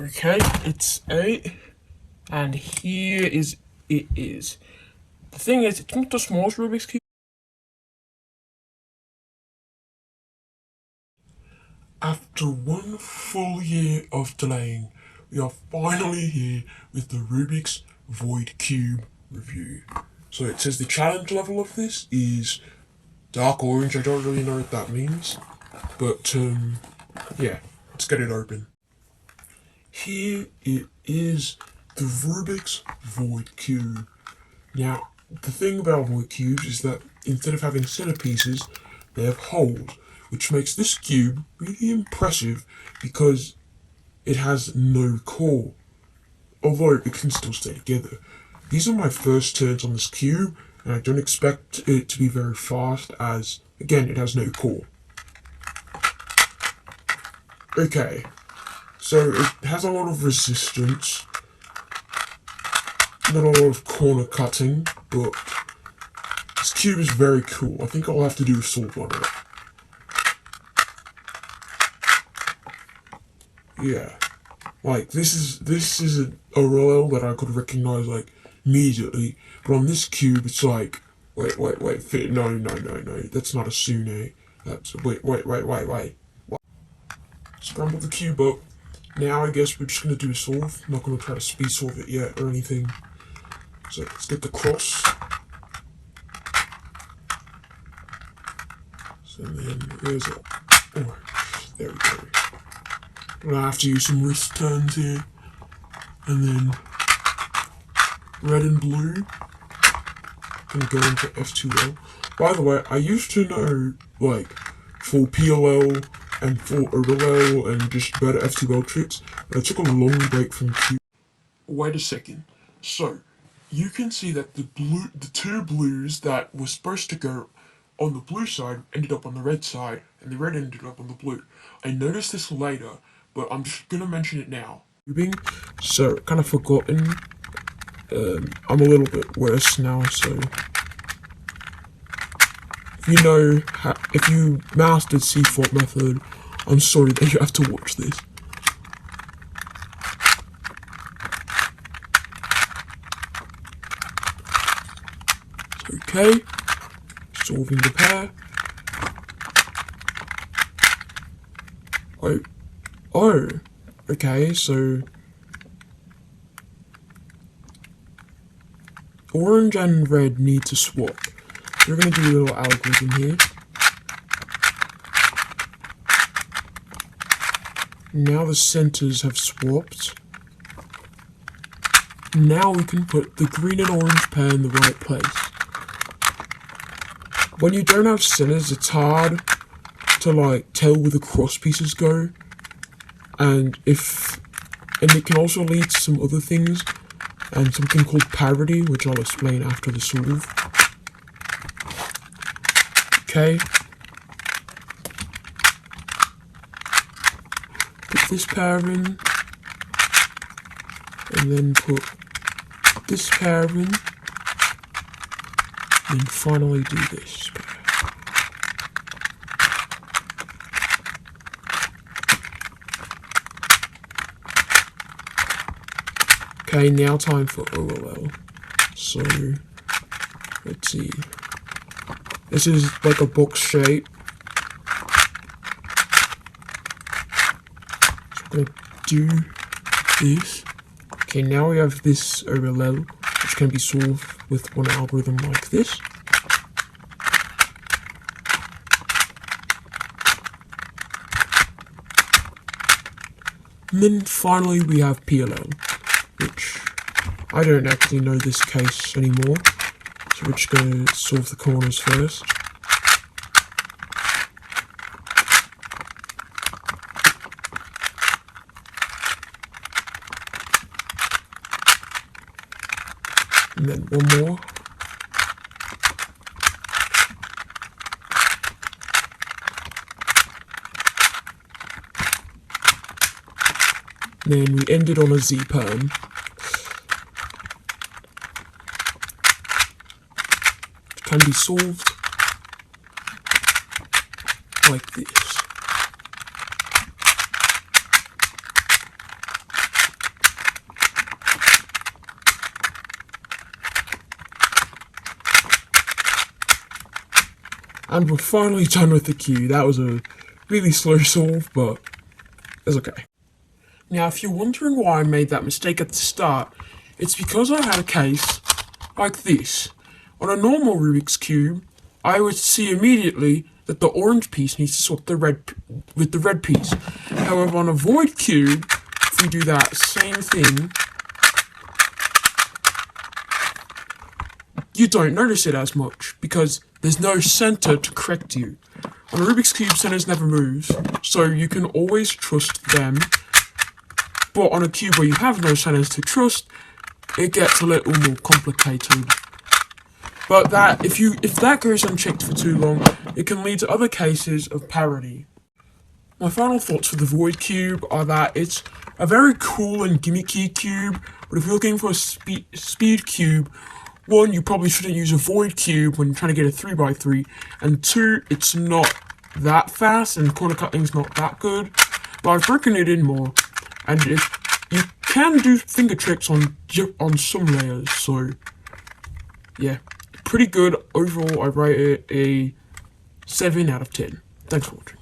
Okay, it's 8, and here is it is. The thing is, it's not the smallest Rubik's Cube. After 1 full year of delaying, we are finally here with the Rubik's Void Cube review. So it says the challenge level of this is dark orange. I don't really know what that means, but yeah, let's get it open. Here it is, the Rubik's Void Cube. Now, the thing about Void Cubes is that instead of having centerpieces, they have holes, which makes this cube really impressive because it has no core, although it can still stay together. These are my first turns on this cube, and I don't expect it to be very fast as, again, it has no core. Okay, so it has a lot of resistance, not a lot of corner cutting, but this cube is very cool. I think I'll have to do a solve on it. Yeah, like this is an ORL that I could recognize like immediately, but on this cube it's like wait, no, that's not a Sune. That's wait. Scramble the cube up. Now I guess we're just gonna do a solve. I'm not gonna try to speed solve it yet or anything. So let's get the cross. So then where's it? Oh, there we go. I'm gonna have to use some wrist turns here. And then red and blue. Gonna go into F2L. By the way, I used to know like for PLL and for ORL and just better F2L tricks, but I took a long break from Q. Wait a second. So you can see that the two blues that were supposed to go on the blue side ended up on the red side, and the red ended up on the blue. I noticed this later, but I'm just gonna mention it now. So kind of forgotten. I'm a little bit worse now, so if you know if you mastered C-Fault method, I'm sorry that you have to watch this. Okay, solving the pair. Oh, okay, so orange and red need to swap. We're going to do a little algorithm here. Now the centers have swapped. Now we can put the green and orange pair in the right place. When you don't have centers, it's hard to like tell where the cross pieces go. And it can also lead to some other things and something called parity, which I'll explain after the solve. Okay. Put this pair in, and then put this pair in, and then finally do this pair. Okay, now time for OLL. So, let's see. This is like a box shape. So I'm gonna do this. Okay, now we have this OLL, which can be solved with one algorithm like this. And then finally we have PLL, which I don't actually know this case anymore. So we're just going to solve the corners first. And then one more. And then we ended on a Z-perm. Can be solved like this. And we're finally done with the cube. That was a really slow solve, but it's okay. Now, if you're wondering why I made that mistake at the start, it's because I had a case like this. On a normal Rubik's Cube, I would see immediately that the orange piece needs to swap with the red piece. However, on a Void Cube, if we do that same thing, you don't notice it as much because there's no center to correct you. On a Rubik's Cube, centers never moves, so you can always trust them. But on a cube where you have no centers to trust, it gets a little more complicated. But if that goes unchecked for too long, it can lead to other cases of parity. My final thoughts for the Void Cube are that it's a very cool and gimmicky cube, but if you're looking for a speed cube, one, you probably shouldn't use a Void Cube when you're trying to get a 3x3, and two, it's not that fast and corner cutting's not that good, but I've broken it in more, and you can do finger tricks on some layers, so yeah, pretty good. Overall, I rate it a 7 out of 10. Thanks for watching.